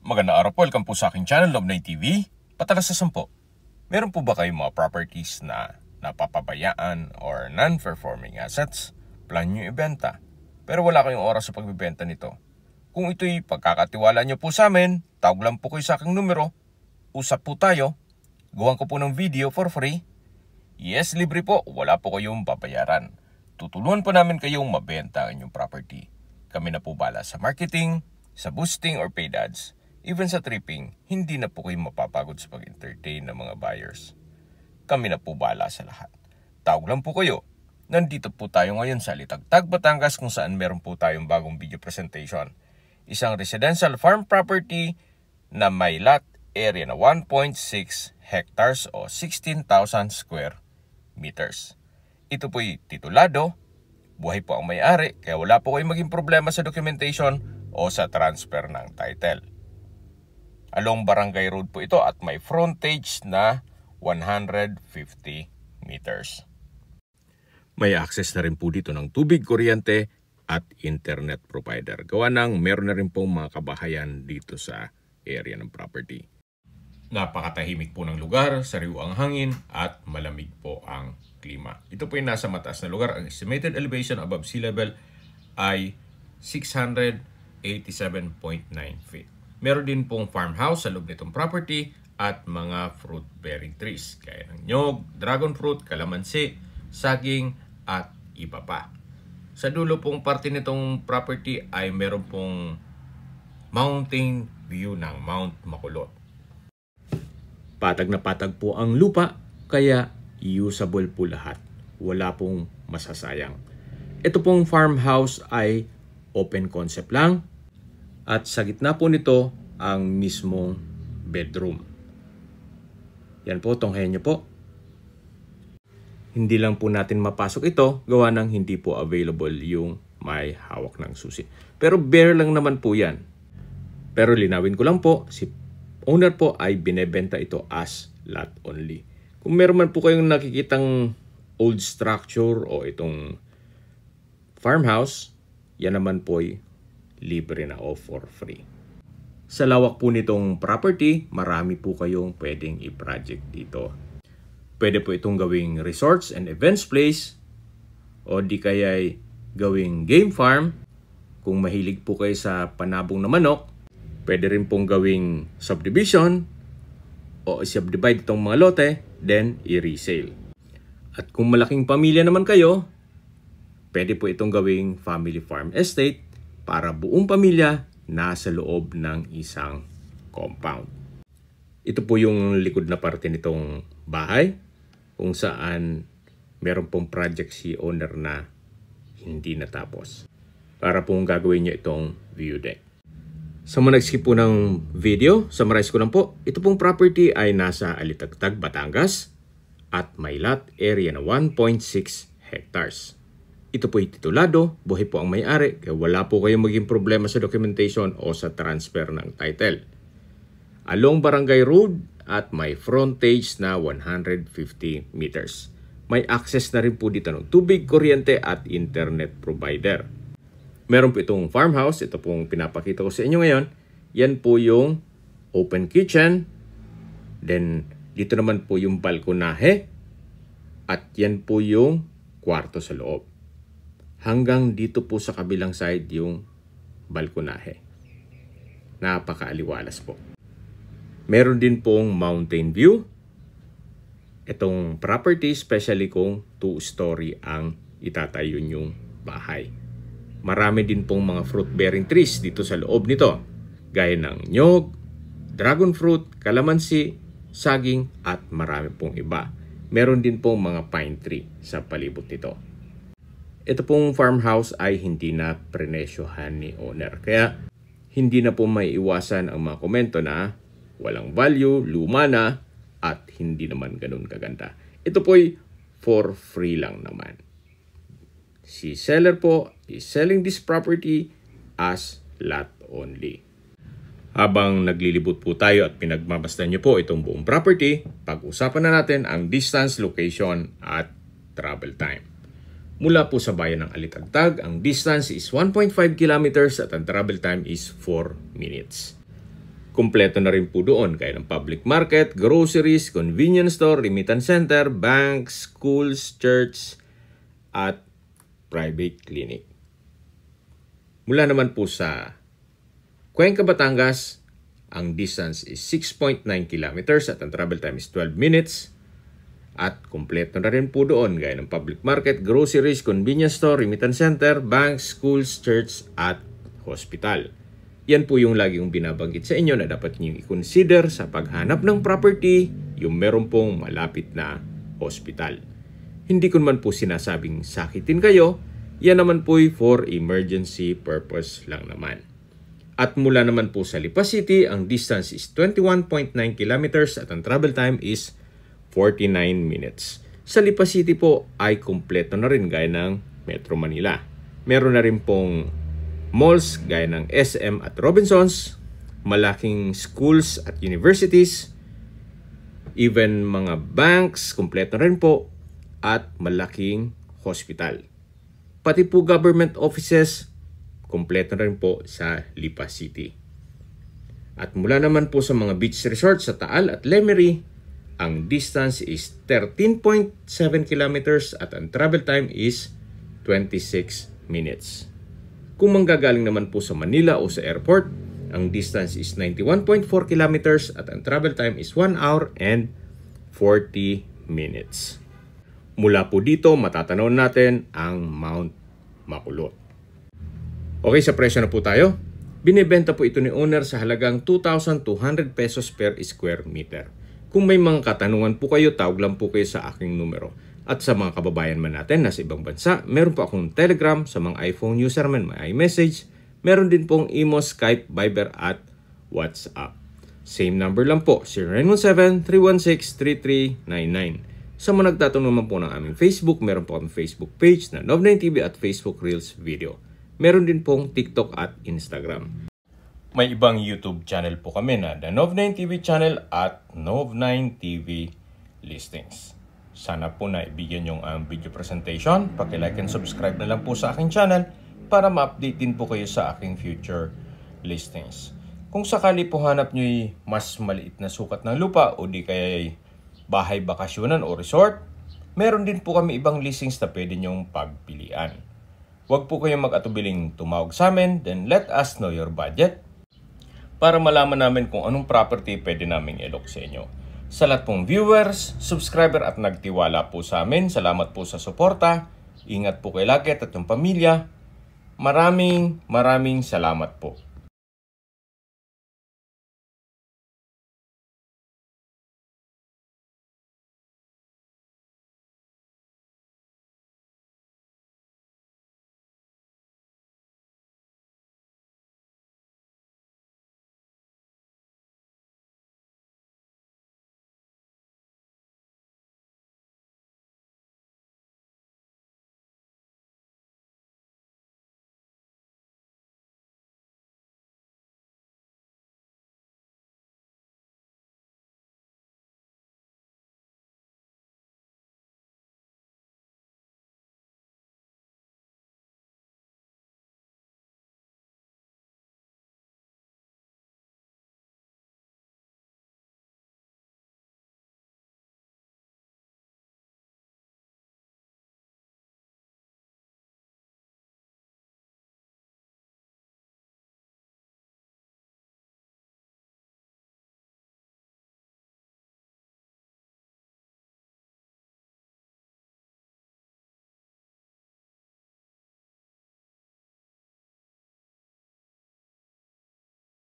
Magandang araw po, welcome po sa aking channel, Love9 TV. Patalas sa 10. Meron po ba kayong mga properties na napapabayaan or non-performing assets? Plan nyo ibenta, pero wala kayong oras sa pagbibenta nito. Kung ito'y pagkakatiwala nyo po sa amin, tawag lang po kayo sa aking numero. Usap po tayo. Gawan ko po ng video for free. Yes, libre po, wala po kayong babayaran. Tutulungan po namin kayong mabenta ang inyong property. Kami na po bala sa marketing, sa boosting or paid ads. Even sa tripping, hindi na po kayo mapapagod sa pag-entertain ng mga buyers. Kami na po bahala sa lahat. Tawag lang po kayo. Nandito po tayo ngayon sa Alitagtag, Batangas kung saan meron po tayong bagong video presentation. Isang residential farm property na may lot area na 1.6 hectares o 16,000 square meters. Ito po'y titulado, buhay po ang may-ari kaya wala po kayong maging problema sa documentation o sa transfer ng title. Along Barangay Road po ito at may frontage na 150 meters. May access na rin po dito ng tubig, kuryente at internet provider. Gawa ng meron na rin pong mga kabahayan dito sa area ng property. Napakatahimik po ng lugar, sariwa ang hangin at malamig po ang klima. Ito po ay nasa mataas na lugar. Ang estimated elevation above sea level ay 687.9 feet. Meron din pong farmhouse sa loob nitong property at mga fruit-bearing trees gaya ng nyog, dragon fruit, kalamansi, saging at iba pa. Sa dulo pong parte nitong property ay meron pong mountain view ng Mount Makulot. Patag na patag po ang lupa kaya usable po lahat. Wala pong masasayang. Ito pong farmhouse ay open concept lang. At sa gitna po nito ang mismong bedroom. Yan po, tonghen nyo po. Hindi lang po natin mapasok ito, gawa ng hindi po available yung may hawak ng susi. Pero bare lang naman po yan. Pero linawin ko lang po, si owner po ay binebenta ito as lot only. Kung meron man po kayong nakikitang old structure o itong farmhouse, yan naman po ay libre na o for free. Sa lawak po nitong property, marami po kayong pwedeng i-project dito. Pwede po itong gawing resorts and events place o di kaya gawing game farm. Kung mahilig po kayo sa panabong na manok, pwede rin pong gawing subdivision o i-subdivide itong mga lote, then i-resale. At kung malaking pamilya naman kayo, pwede po itong gawing family farm estate para buong pamilya nasa loob ng isang compound. Ito po yung likod na parte nitong bahay kung saan meron pong project si owner na hindi natapos. Para pong gagawin nyo itong view deck. Sa mga nag-skip po ng video, summarize ko lang po. Ito pong property ay nasa Alitagtag, Batangas at may lot area na 1.6 hectares. Ito po ay titulado, buhay po ang may-ari, kaya wala po kayong maging problema sa documentation o sa transfer ng title. Along Barangay Road at may frontage na 150 meters. May access na rin po dito ng tubig, kuryente at internet provider. Meron po itong farmhouse, ito pong pinapakita ko sa inyo ngayon. Yan po yung open kitchen. Then dito naman po yung balkonahe. At yan po yung kwarto sa loob. Hanggang dito po sa kabilang side yung balkonahe. Napakaaliwalas po. Meron din pong mountain view. Itong property, especially kung 2-story ang itatayo yung bahay. Marami din pong mga fruit-bearing trees dito sa loob nito. Gaya ng nyog, dragon fruit, kalamansi, saging at marami pong iba. Meron din pong mga pine tree sa palibot nito. Ito pong farmhouse ay hindi na prenesyohan ni owner. Kaya hindi na po may iwasan ang mga komento na walang value, luma na, at hindi naman ganun kaganda. Ito po ay for free lang naman. Si seller po is selling this property as lot only. Habang naglilibot po tayo at pinagmamasdan nyo po itong buong property, pag-usapan na natin ang distance, location at travel time. Mula po sa bayan ng Alitagtag, ang distance is 1.5 kilometers at ang travel time is 4 minutes. Kumpleto na rin po doon kaya ng public market, groceries, convenience store, remittance center, banks, schools, church, at private clinic. Mula naman po sa Cuenca, Batangas, ang distance is 6.9 kilometers at ang travel time is 12 minutes. At kumpleto na rin po doon gaya ng public market, groceries, convenience store, remittance center, banks, schools, church, at hospital. Yan po yung lagi kong binabanggit sa inyo na dapat niyo i-consider sa paghanap ng property, yung meron pong malapit na hospital. Hindi ko naman po sinasabing sakitin kayo, yan naman po for emergency purpose lang naman. At mula naman po sa Lipa City, ang distance is 21.9 kilometers at ang travel time is 49 minutes. Sa Lipa City po ay kumpleto na rin gaya ng Metro Manila. Meron na rin pong malls gaya ng SM at Robinsons, malaking schools at universities, even mga banks, kumpleto na rin po, at malaking hospital. Pati po government offices, kumpleto na rin po sa Lipa City. At mula naman po sa mga beach resorts sa Taal at Lemery, ang distance is 13.7 kilometers at ang travel time is 26 minutes. Kung manggagaling naman po sa Manila o sa airport, ang distance is 91.4 kilometers at ang travel time is 1 hour and 40 minutes. Mula po dito, matatanaw natin ang Mount Makulot. Okay, sa presyo na po tayo. Binibenta po ito ni owner sa halagang 2,200 pesos per square meter. Kung may mga katanungan po kayo, tawag lang po kayo sa aking numero. At sa mga kababayan man natin na sa ibang bansa, meron po akong Telegram sa mga iPhone user man, may iMessage. Meron din pong Imo, Skype, Viber at WhatsApp. Same number lang po, 0917-316-3399. Sa mga nagtatanong naman po ng aming Facebook, meron po akong Facebook page na Nov9TV at Facebook Reels Video. Meron din pong TikTok at Instagram. May ibang YouTube channel po kami na The Nov9TV channel at Nov9TV Listings. Sana po na ibigyan yung video presentation. Paki-like and subscribe na lang po sa aking channel para ma-update din po kayo sa aking future listings. Kung sakali po hanap nyo mas maliit na sukat ng lupa o di kaya bahay bakasyonan o resort, meron din po kami ibang listings na pwede nyong pagpilian. Huwag po kayong mag-atubiling tumawag sa amin, then let us know your budget para malaman namin kung anong property pwede naming ilok sa inyo. Sa lahat pong viewers, subscriber at nagtiwala po sa amin, salamat po sa suporta. Ingat po kayo lagi at yung pamilya. Maraming salamat po.